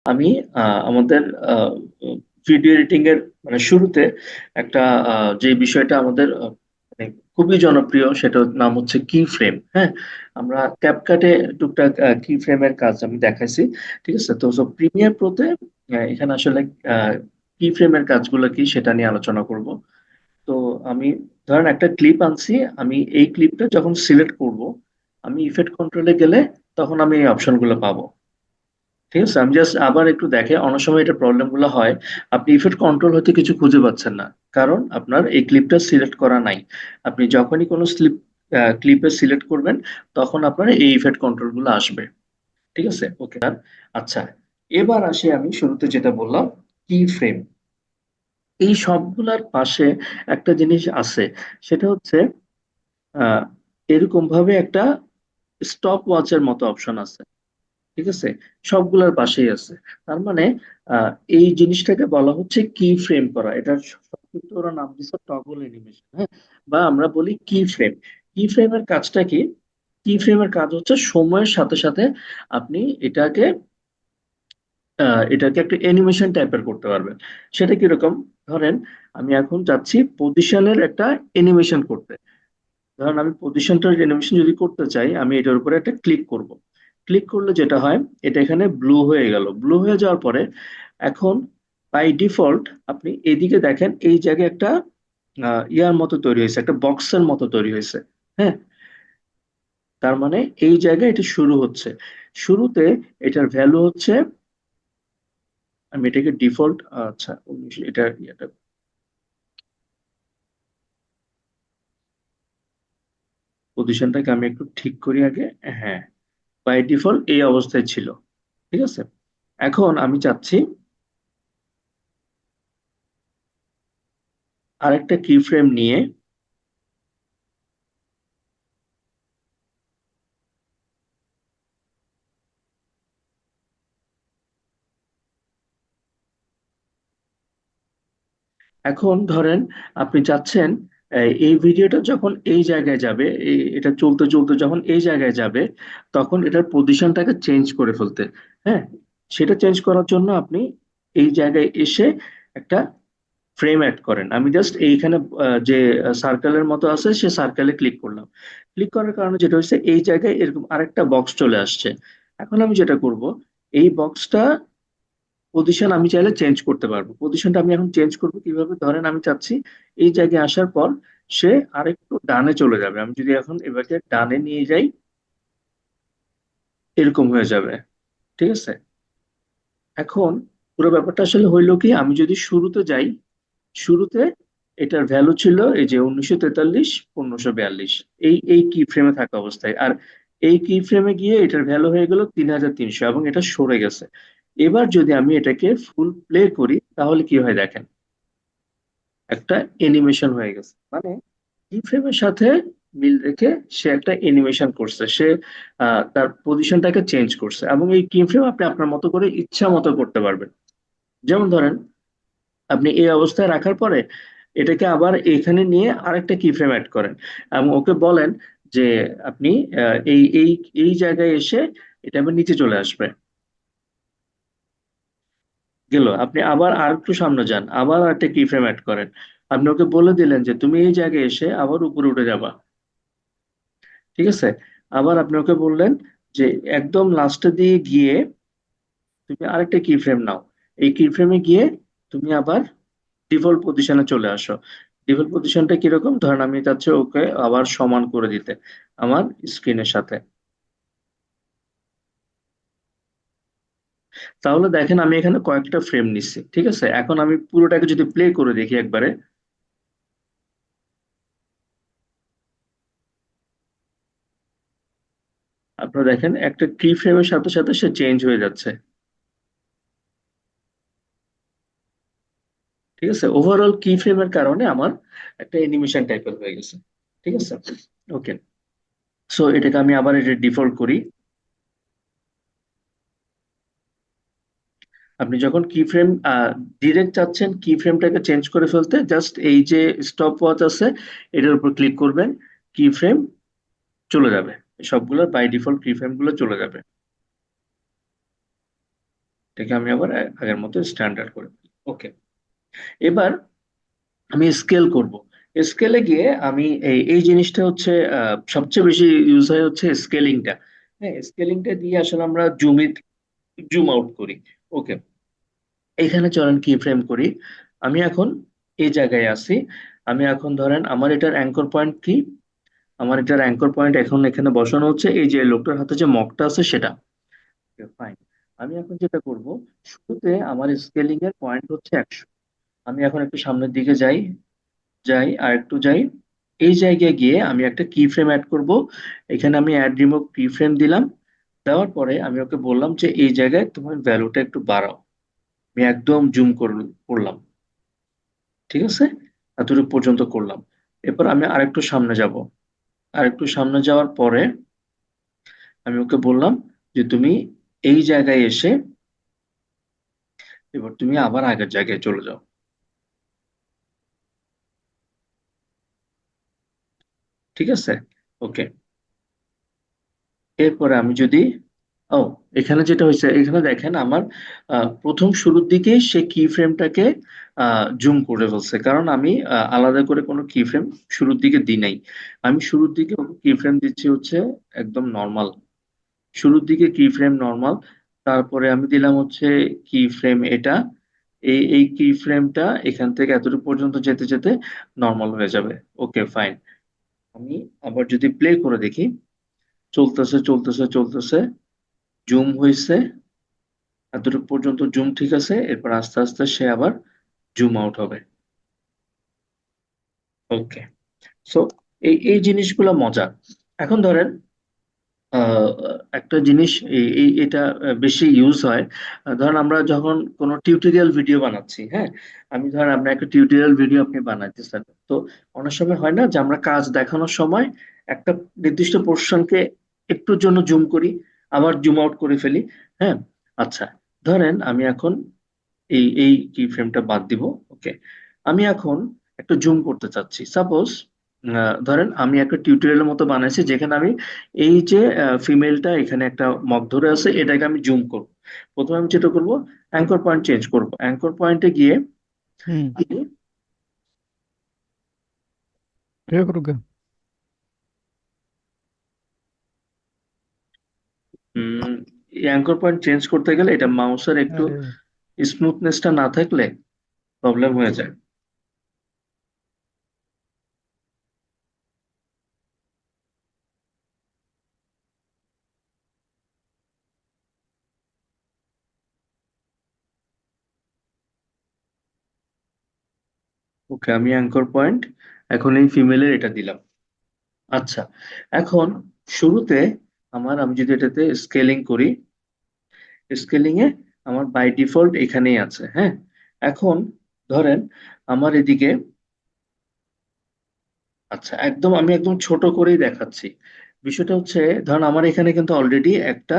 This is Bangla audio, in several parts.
আমি আমাদের ভিডিও এডিটিং এর মানে শুরুতে একটা যে বিষয়টা আমাদের মানে খুবই জনপ্রিয় সেটার নাম হচ্ছে কি ফ্রেম। হ্যাঁ, আমরা ক্যাপকাটে টুকটাক কি ফ্রেমের কাজ আমি দেখাইছি। ঠিক আছে, তো প্রিমিয়ার প্রোতে এখানে আসলে কি ফ্রেমের কাজগুলো কি সেটা নিয়ে আলোচনা করব। তো আমি ধরেন একটা ক্লিপ আনছি, আমি এই ক্লিপটা যখন সিলেক্ট করব, আমি ইফেক্ট কন্ট্রোলে গেলে তখন আমি এই অপশনগুলো পাবো। ঠিক আছে, আমি জাস্ট আবার একটু দেখে, অনেক সময় এটা প্রবলেম গুলো হয়, আপনি ইফেক্ট কন্ট্রোল হতে কিছু খুঁজে পাচ্ছেন না, কারণ আপনার এই ক্লিপটা সিলেক্ট করা নাই। আপনি যখনই কোনো ক্লিপে সিলেক্ট করবেন, তখন আপনার এই ইফেক্ট কন্ট্রোল গুলো আসবে। ঠিক আছে, ওকে। আচ্ছা, এবার আসি আমি শুরুতে যেটা বললাম, কি ফ্রেম। এই সবগুলার পাশে একটা জিনিস আছে, সেটা হচ্ছে আহ এরকম ভাবে একটা স্টপ ওয়াচের মতো অপশন আছে। ঠিক আছে, সবগুলোর পাশেই আছে। তার মানে আহ, এই জিনিসটাকে বলা হচ্ছে কি ফ্রেম করা। এটার সংক্ষিপ্ত ওরা নাম দিচ্ছে টগল অ্যানিমেশন। হ্যাঁ, বা আমরা বলি কি ফ্রেম। কি ফ্রেমের কাজটা কি? কি ফ্রেমের কাজ হচ্ছে সময়ের সাথে সাথে আপনি এটাকে এটাকে একটা অ্যানিমেশন টাইপের করতে পারবেন। সেটা কিরকম? ধরেন আমি এখন যাচ্ছি পজিশনের একটা অ্যানিমেশন করতে। ধরেন আমি পজিশনটার অ্যানিমেশন যদি করতে চাই, আমি এটার উপরে একটা ক্লিক করব। ক্লিক করলে যেটা হয়, এটা এখানে ব্লু হয়ে গেল। ব্লু হয়ে যাওয়ার পরে এখন বাই ডিফল্ট আপনি এদিকে দেখেন, এই জায়গায় একটা ইয়ার মতো তৈরি হয়েছে, একটা বক্সের মতো তৈরি হয়েছে। হ্যাঁ, তার মানে এই জায়গায় এটা শুরু হচ্ছে। শুরুতে এটার ভ্যালু হচ্ছে, আমি এটাকে ডিফল্ট, আচ্ছা 19, এটা পজিশনটাকে আমি একটু ঠিক করি আগে। হ্যাঁ, বাই ডিফল্ট এই অবস্থায় ছিল। ঠিক আছে, এখন আমি চাচ্ছি আরেকটা কি ফ্রেম নিয়ে, এখন ধরেন আপনি চাচ্ছেন এই ভিডিওটা যখন এই জায়গায় যাবে, এটা চলতে চলতে যখন এই জায়গায় যাবে, তখন এটার পজিশনটাকে চেঞ্জ করে ফেলতে। হ্যাঁ, সেটা চেঞ্জ করার জন্য আপনি এই জায়গায় এসে একটা ফ্রেম অ্যাড করেন। আমি জাস্ট এইখানে যে সার্কেলের মতো আছে সে সার্কেলে ক্লিক করলাম। ক্লিক করার কারণে যেটা হচ্ছে, এই জায়গায় এরকম আরেকটা বক্স চলে আসছে। এখন আমি যেটা করব, এই বক্সটা পজিশন আমি চাইলে চেঞ্জ করতে পারবো। পজিশনটা আমি এখন চেঞ্জ করবো কিভাবে? ধরেন আমি চাচ্ছি এই জায়গায় আসার পর সে আরেকটু ডানে চলে যাবে। আমি যদি এখন এবারে ডানে নিয়ে যাই, এরকম হয়ে যাবে। ঠিক আছে, এখন পুরো ব্যাপারটা আসলে হইলো কি, আমি যদি শুরুতে যাই, শুরুতে এটার ভ্যালু ছিল এই যে 1943 1542, এই কি ফ্রেমে থাকা অবস্থায়। আর এই কি ফ্রেমে গিয়ে এটার ভ্যালু হয়ে গেল 3300 এবং এটা সরে গেছে। এবার যদি আমি এটাকে ফুল প্লে করি, তাহলে কি হয় দেখেন, একটা অ্যানিমেশন হয়ে গেছে। মানে কি ফ্রেমের সাথে মিল রেখে সে একটা অ্যানিমেশন করছে, সে তার পজিশনটাকে চেঞ্জ করছে। এবং এই কি ফ্রেম আপনি আপনার মতো করে ইচ্ছা মতো করতে পারবেন। যেমন ধরেন আপনি এই অবস্থায় রাখার পরে এটাকে আবার এখানে নিয়ে আরেকটা কি ফ্রেম অ্যাড করেন, এবং ওকে বলেন যে আপনি এই এই এই জায়গায় এসে এটা আবার নিচে চলে আসবে। গেল, আপনি আবার আর একটু সামনে যান, আবার একটা কি ফ্রেম অ্যাড করেন। আপনি ওকে বলে দিলেন যে তুমি এই জায়গায় এসে আবার উপরে উঠে যাবা। ঠিক আছে, আবার আপনি ওকে বললেন যে একদম লাস্টে দিয়ে গিয়ে তুমি আরেকটা কি ফ্রেম নাও। এই কি ফ্রেমে গিয়ে তুমি আবার ডিফল্ট পজিশনে চলে আসো। ডিফল্ট পজিশনটা কিরকম? ধরেন আমি চাচ্ছি ওকে আবার সমান করে দিতে আমার স্ক্রিনের সাথে। তাহলে দেখেন আমি এখানে কয়েকটা ফ্রেম নিচ্ছি। ঠিক আছে, এখন আমি পুরোটাকে যদি প্লে করে দেখি একবারে, আপনারা দেখেন একটা কি ফ্রেমের সাথে সাথে সে চেঞ্জ হয়ে যাচ্ছে। ঠিক আছে, ওভারঅল কি ফ্রেমের কারণে আমার একটা অ্যানিমেশন টাইপের হয়ে গেছে। ঠিক আছে, ওকে। সো এটাকে আমি আবার এটা ডিফল্ট করি। আপনি যখন কি ফ্রেম ডিরেক্ট চাচ্ছেন কি ফ্রেমটাকে চেঞ্জ করে ফেলতে, জাস্ট এই যে স্টপ ওয়াচ আছে এটার উপর ক্লিক করবেন, কি ফ্রেম চলে যাবে। সবগুলো বাই ডিফল্ট কি ফ্রেম গুলো চলে যাবে। এটাকে আমি আবার আগের মতো স্ট্যান্ডার্ড করে ওকে। এবার আমি স্কেল করব। স্কেলে গিয়ে আমি এই জিনিসটা হচ্ছে সবচেয়ে বেশি ইউজ হয় হচ্ছে স্কেলিংটা। হ্যাঁ, স্কেলিংটা দিয়ে আসলে আমরা জুম আউট করি। ওকে, এখানে চলেন কি ফ্রেম করি। আমি এখন এই জায়গায় আছি। আমি এখন ধরেন আমার এটার অ্যাঙ্কর পয়েন্ট কি, আমার এটার অ্যাঙ্কর পয়েন্ট এখন এখানে বসানো হচ্ছে এই যে লোকটার হাতে যে মগটা আছে সেটা। ফাইন, আমি এখন যেটা করব, শুরুতে আমার স্কেলিং এর পয়েন্ট হচ্ছে 100। আমি এখন একটু সামনের দিকে যাই, আর একটু যাই। এই জায়গায় গিয়ে আমি একটা কি ফ্রেম অ্যাড করব। এখানে আমি অ্যাড রিমুভ কি ফ্রেম দিলাম। দেওয়ার পরে আমি ওকে বললাম যে এই জায়গায় তোমার ভ্যালুটা একটু বাড়াও। আমি একদম জুম করলাম। ঠিক আছে, এতটুকু পর্যন্ত করলাম। এরপর আমি আরেকটু সামনে যাব। আরেকটু সামনে যাওয়ার পরে আমি ওকে বললাম যে তুমি এই জায়গায় এসে এবার তুমি আবার আগের জায়গায় চলে যাও। ঠিক আছে, ওকে। এরপরে আমি যদি, ও, এখানে যেটা হয়েছে এখানে দেখেন আমার প্রথম শুরুর দিকেই সে কি ফ্রেমটাকে জুম করে ফেলছে, কারণ আমি আলাদা করে কোনো কি ফ্রেম শুরুর দিকে দিই নাই। আমি শুরুর দিকে কি ফ্রেম দিচ্ছি হচ্ছে একদম নর্মাল। শুরুর দিকে কি ফ্রেম নর্মাল, তারপরে আমি দিলাম হচ্ছে কি ফ্রেম এটা। এই কি ফ্রেমটা এখান থেকে এতটুকু পর্যন্ত যেতে যেতে নর্মাল হয়ে যাবে। Okay fine. আমি আবার যদি প্লে করে দেখি, চলতেছে চলতেছে চলতেছে, জুম হয়েছে, এতটুকু পর্যন্ত জুম ঠিক আছে। এরপর আস্তে আস্তে সে আবার জুম আউট হবে। ওকে, সো এই জিনিসগুলো মজা। এখন ধরেন আহ, একটা জিনিস এটা বেশি ইউজ হয়। ধরেন আমরা যখন কোনো টিউটোরিয়াল ভিডিও বানাচ্ছি, হ্যাঁ, আমি ধরেন আপনার একটা টিউটোরিয়াল ভিডিও আপনি বানাইতেছেন। তো অনেক সময় হয় না যে আমরা কাজ দেখানোর সময় একটা নির্দিষ্ট পোর্শনকে একটুর জন্য জুম করি, আবার জুম আউট করে ফেলি। হ্যাঁ, আচ্ছা, ধরেন আমি এখন এই কি ফ্রেমটা বাদ দিব। ওকে, আমি এখন একটু জুম করতে চাচ্ছি। সাপোজ ধরেন আমি একটা টিউটোরিয়ালের মতো বানাইছি যেখানে আমি এই যে ফিমেলটা এখানে একটা মগ ধরে আছে এটাকে আমি জুম করব। প্রথমে আমি যেটা করব, অ্যাঙ্কর পয়েন্ট চেঞ্জ করব। অ্যাঙ্কর পয়েন্টে গিয়ে हम्म। আমি, रुक रुक। এই অ্যাঙ্কর পয়েন্ট চেঞ্জ করতে গেলে এটা মাউসের একটু अरे। স্মুথনেসটা না থাকলে প্রবলেম হয়ে যায়। ওকে, আমি অ্যাঙ্কর পয়েন্ট এখন এই ফিমেলের এটা দিলাম। আচ্ছা, এখন শুরুতে আমি যদি এটাতে স্কেলিং করি, স্কেলিং এ আমার বাই ডিফল্ট এখানেই আছে। হ্যাঁ, এখন ধরেন আমার এদিকে, আচ্ছা, আমি একদম ছোট করেই দেখাচ্ছি। বিষয়টা হচ্ছে ধরেন আমার এখানে কিন্তু অলরেডি একটা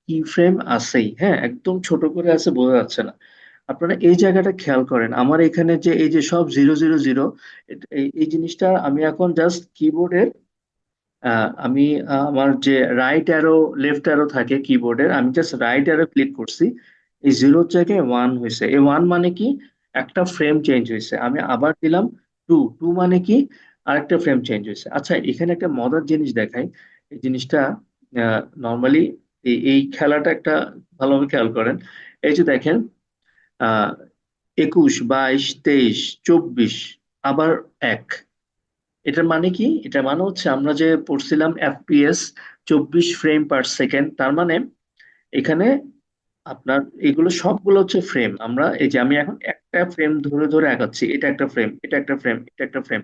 কি ফ্রেম আছেই। হ্যাঁ, একদম ছোট করে আছে, বোঝা যাচ্ছে না। আপনারা এই জায়গাটা খেয়াল করেন, আমার এখানে যে এই যে সব 0 0 0, এই জিনিসটা আমি এখন জাস্ট কিবোর্ডের আমি আমার যে রাইট অ্যারো লেফট অ্যারো থাকে কিবোর্ডের, আমি জাস্ট রাইট অ্যারো ক্লিক করছি। এই জিরোর জায়গায় ওয়ান হয়েছে। এই ওয়ান মানে কি, একটা ফ্রেম চেঞ্জ হয়েছে। আমি আবার দিলাম টু, টু মানে কি, আরেকটা ফ্রেম চেঞ্জ হয়েছে। আচ্ছা, এখানে একটা মজার জিনিস দেখাই। এই জিনিসটা নর্মালি এই খেলাটা একটা ভালোভাবে খেয়াল করেন। এই যে দেখেন, আহ 21 22 23 24, আবার এক। এটার মানে কি, এটার মানে হচ্ছে আমরা যে পড়ছিলাম এফপিএস 24 ফ্রেম পার সেকেন্ড, তার মানে এখানে আপনার এগুলো সবগুলো হচ্ছে ফ্রেম। আমরা এই যে আমি এখন একটা ফ্রেম ধরে ধরে আগাচ্ছি, এটা একটা ফ্রেম, এটা একটা ফ্রেম, এটা একটা ফ্রেম।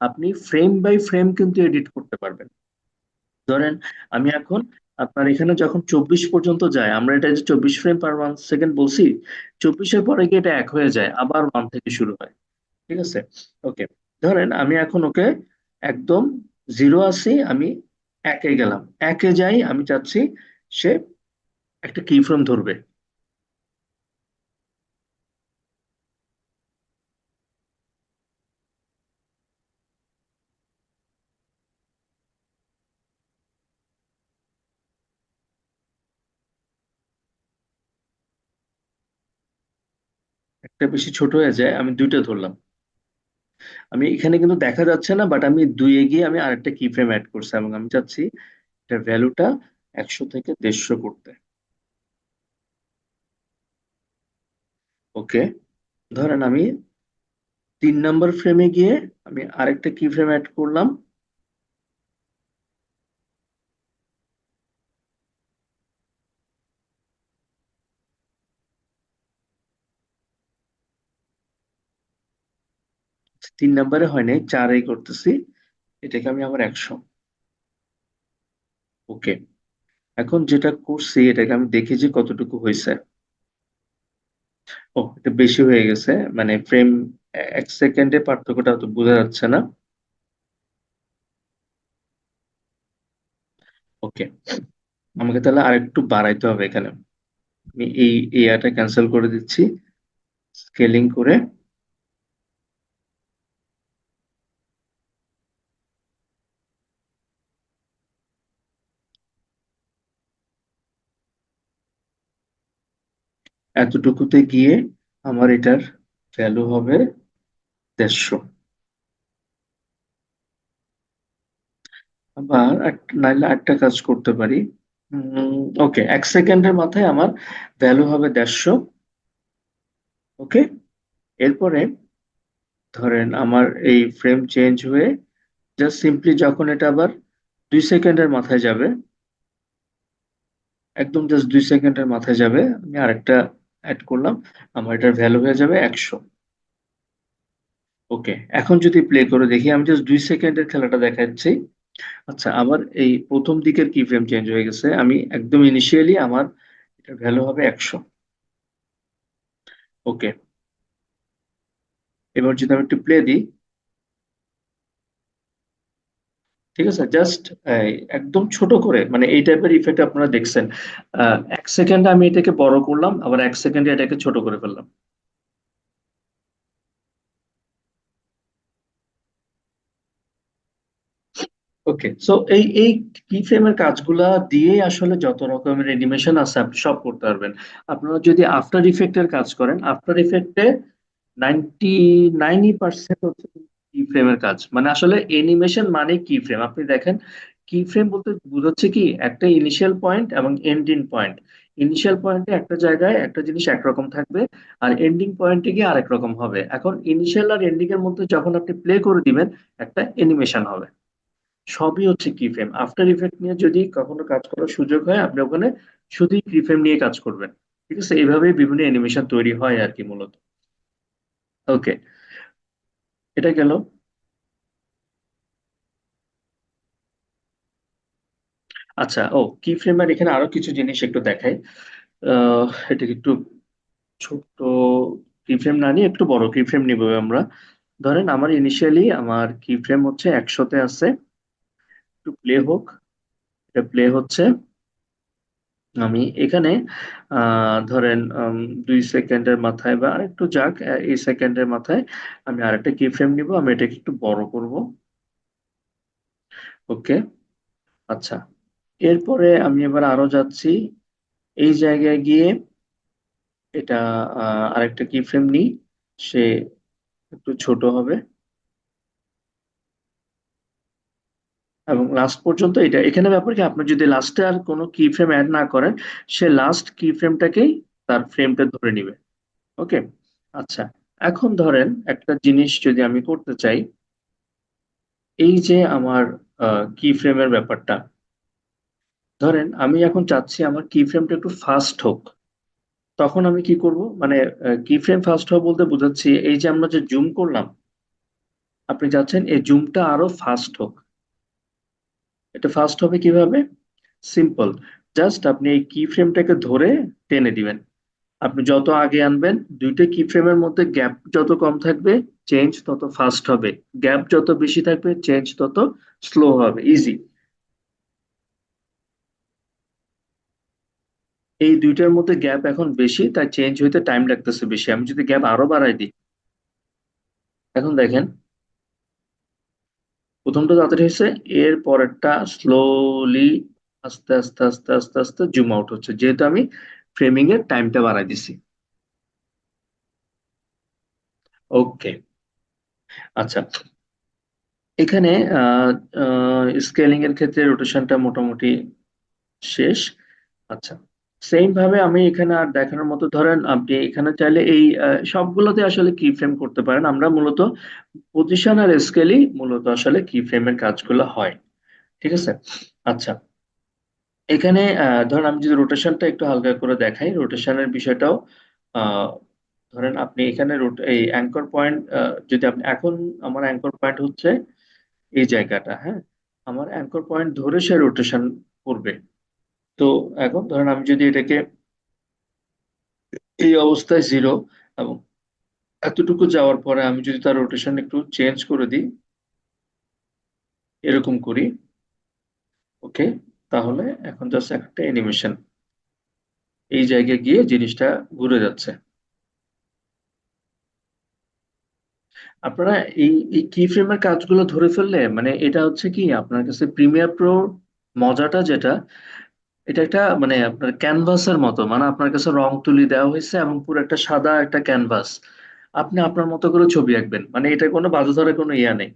আপনি ফ্রেম বাই ফ্রেম কিন্তু এডিট করতে পারবেন। ধরেন আমি এখন আপনার এখানে যখন 24 পর্যন্ত যায়, আমরা এটা যে 24 ফ্রেম পার 1 সেকেন্ড বলছি, 24-এর পরে গিয়ে এটা এক হয়ে যায়, আবার ওয়ান থেকে শুরু হয়। ঠিক আছে, ওকে। ধরেন আমি এখন ওকে একদম জিরো আছি, আমি একে গেলাম, একে যাই, আমি চাচ্ছি সে একটা কি ফ্রেম ধরবে। একটা বেশি ছোট হয়ে যায়, আমি দুইটা ধরলাম। আমি এখানে কিন্তু দেখা যাচ্ছে না, বাট আমি দুইয়ে গিয়ে আমি আরেকটা কি ফ্রেম অ্যাড করছি, এবং আমি চাচ্ছি এটার ভ্যালুটা 100 থেকে 150 করতে। ওকে, ধরেন আমি 3 নাম্বার ফ্রেমে গিয়ে আমি আরেকটা কি ফ্রেম অ্যাড করলাম। আচ্ছা, 3 নাম্বারে হয় নাই, 4-এই করতেছি। এটাকে আমি আবার 100। ওকে, এখন যেটা করছি এটাকে আমি দেখি যে কতটুকু হয়েছে। ও, এটা বেশি হয়ে গেছে, মানে ফ্রেম 1 সেকেন্ডে পার্থক্যটা তো বোঝা যাচ্ছে না। ওকে, আমাকে তাহলে আরেকটু বাড়াইতে হবে এখানে। আমি এই এআটা ক্যান্সেল করে দিচ্ছি, স্কেলিং করে এতটুকুতে গিয়ে আমার এটার ভ্যালু হবে 150। আবার নাইলে একটা কাজ করতে পারি। ওকে, 1 সেকেন্ডের মাথায় আমার ভ্যালু হবে 150। ওকে, এরপরে ধরেন আমার এই ফ্রেম চেঞ্জ হয়ে জাস্ট সিম্পলি যখন এটা আবার 2 সেকেন্ডের মাথায় যাবে, একদম জাস্ট 2 সেকেন্ডের মাথায় যাবে, আমি আরেকটা অ্যাড করলাম, আমার এটার ভ্যালু হয়ে যাবে 100। ওকে, এখন যদি প্লে করে দেখি, আমি জাস্ট 2 সেকেন্ডের খেলাটা দেখাচ্ছি। আচ্ছা, আবার এই প্রথম দিকের কি ফ্রেম চেঞ্জ হয়ে গেছে, আমি একদম ইনিশিয়ালি আমার এটার ভ্যালু হবে 100। ওকে, এবার যদি আমি একটু প্লে দিই, ঠিক আছে, জাস্ট একদম ছোট করে, মানে এই টাইপের ইফেক্ট আপনারা দেখছেন। 1 সেকেন্ডে আমি এটাকে বড় করলাম, আবার 1 সেকেন্ডে এটাকে ছোট করে ফেললাম। ওকে, সো এই এই কি ফ্রেমের কাজগুলা দিয়ে আসলে যত রকমের অ্যানিমেশন আছে আপনি সব করতে পারবেন। আপনারা যদি আফটার ইফেক্টের কাজ করেন, আফটার ইফেক্টে 99% হচ্ছে কি ফ্রেমের কাজ। মানে আসলে অ্যানিমেশন মানে কি ফ্রেম, আপনি দেখেন কি ফ্রেম বলতে বোঝাচ্ছে কি একটা ইনিশিয়াল পয়েন্ট এবং এন্ডিং পয়েন্ট। ইনিশিয়াল পয়েন্টে একটা জায়গায় একটা জিনিস একরকম থাকবে, আর এন্ডিং পয়েন্টে গিয়ে আরেক রকম হবে। এখন ইনিশিয়াল আর এন্ডিং এর মধ্যে যখন আপনি প্লে করে দিবেন, একটা অ্যানিমেশন হবে। সবই হচ্ছে কি ফ্রেম। আফটার ইফেক্ট নিয়ে যদি কখনো কাজ করার সুযোগ হয়, আপনি ওখানে শুধুই কি ফ্রেম নিয়ে কাজ করবেন। ঠিক আছে, এইভাবেই বিভিন্ন অ্যানিমেশন তৈরি হয় আর কি মূলত। ওকে, এটা গেল। আচ্ছা, ও কি ফ্রেমের এখানে আরো কিছু জিনিস একটু দেখাই। এটাকে একটু ছোট কি ফ্রেম না নিয়ে একটু বড় কি ফ্রেম নিব আমরা। ধরেন আমার ইনিশিয়ালি আমার কি ফ্রেম হচ্ছে 100-তে আছে। একটু প্লে হোক, এটা প্লে হচ্ছে। আমি এখানে ধরেন 2 সেকেন্ডের মাথায় বা আরেকটু যাক, এই সেকেন্ডের মাথায় আমি আরেকটা কি ফ্রেম নিব, আমি এটাকে একটু বড় করব। ওকে, আচ্ছা, এরপরে আমি এবার আরো যাচ্ছি, এই জায়গায় গিয়ে এটা আরেকটা কি ফ্রেম নিই, সে একটু ছোট হবে, এবং লাস্ট পর্যন্ত এটা এখানে ব্যাপার কি, আপনি যদি লাস্টে আর কোনো কি ফ্রেম অ্যাড না করেন, সে লাস্ট কি ফ্রেমটাকেই তার ফ্রেমটা ধরে নিবে। ওকে, আচ্ছা, এখন ধরেন একটা জিনিস যদি আমি করতে চাই, এই যে আমার কি ফ্রেমের ব্যাপারটা, ধরেন আমি এখন চাচ্ছি আমার কি ফ্রেমটা একটু ফাস্ট হোক। তখন আমি কি করব, মানে কি ফ্রেম ফাস্ট হোক বলতে বোঝাচ্ছি, এই যে আমরা যে জুম করলাম, আপনি চাচ্ছেন এই জুমটা আরো ফাস্ট হোক। এটা ফাস্ট হবে কিভাবে? সিম্পল, জাস্ট আপনি এই কি ফ্রেমটাকে ধরে টেনে দিবেন। আপনি যত আগে আনবেন, দুইটা কি ফ্রেমের মধ্যে গ্যাপ যত কম থাকবে, চেঞ্জ তত ফাস্ট হবে। গ্যাপ যত বেশি থাকবে, চেঞ্জ তত স্লো হবে। ইজি। এই দুইটার মধ্যে গ্যাপ এখন বেশি, তাই চেঞ্জ হইতে টাইম লাগতেছে বেশি। আমি যদি গ্যাপ আরো বাড়াই দিই, এখন দেখেন প্রথমটা তাড়াতাড়ি হয়েছে, এর পরেরটা স্লোলি আস্তে আস্তে আস্তে আস্তে আস্তে জুম আউট হচ্ছে, যেহেতু আমি ফ্রেমিং এর টাইমটা বাড়াই দিছি। ওকে। আচ্ছা, এখানে স্কেলিং এর ক্ষেত্রে রোটেশনটা মোটামুটি শেষ। আচ্ছা, সেম ভাবে আমি এখানে আর দেখানোর মতো, ধরেন আপনি এখানে চাইলে এই সবগুলোতে আসলে কি ফ্রেম করতে পারেন। আমরা মূলত পজিশন আর স্কেলই মূলত আসলে কি ফ্রেমের কাজগুলো হয়। ঠিক আছে। আচ্ছা, এখানে ধরেন আমি যদি রোটেশনটা একটু হালকা করে দেখাই, রোটেশনের বিষয়টাও আহ, ধরেন আপনি এখানে এই অ্যাঙ্কর পয়েন্ট, যদি আপনি এখন, আমার অ্যাঙ্কর পয়েন্ট হচ্ছে এই জায়গাটা, হ্যাঁ, আমার অ্যাঙ্কর পয়েন্ট ধরে সে রোটেশন করবে। তো এখন ধরেন আমি যদি এটাকে এই অবস্থায় জিরো এবং এতটুকু যাওয়ার পরে আমি যদি তার রোটেশন একটু চেঞ্জ করে দিই, এরকম করি, ওকে, তাহলে এখন জাস্ট একটা অ্যানিমেশন এই জায়গায় গিয়ে জিনিসটা ঘুরে যাচ্ছে। আপনারা এই এই কি ফ্রেমের কাজগুলো ধরে ফেললে, মানে এটা হচ্ছে কি আপনার কাছে প্রিমিয়ার প্রো মজাটা যেটা, এটা একটা মানে আপনার ক্যানভাসের মতো, মানে আপনার কাছে রং তুলি দেওয়া হয়েছে এবং পুরো একটা সাদা একটা ক্যানভাস, আপনি আপনার মতো করে ছবি আঁকবেন, মানে এটা কোনো বাধা ধরার কোনো ইয়া নেই।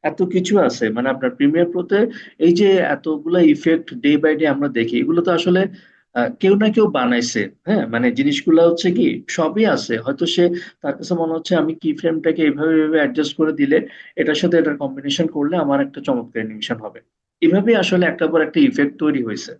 এত কিছু আছে মানে আপনার প্রিমিয়ার প্রোতে। এই যে এতগুলো ইফেক্ট ডে বাই ডে আমরা দেখি, এগুলো তো আসলে কেউ না কেউ বানাইছে। হ্যাঁ, মানে জিনিসগুলো হচ্ছে কি সবই আছে, হয়তো সে, তার কাছে মনে হচ্ছে আমি কি ফ্রেমটাকে এইভাবে এইভাবে অ্যাডজাস্ট করে দিলে এটার সাথে এটার কম্বিনেশন করলে আমার একটা চমৎকার অ্যানিমেশন হবে। এভাবেই আসলে একটার পর একটা ইফেক্ট তৈরি হয়েছে।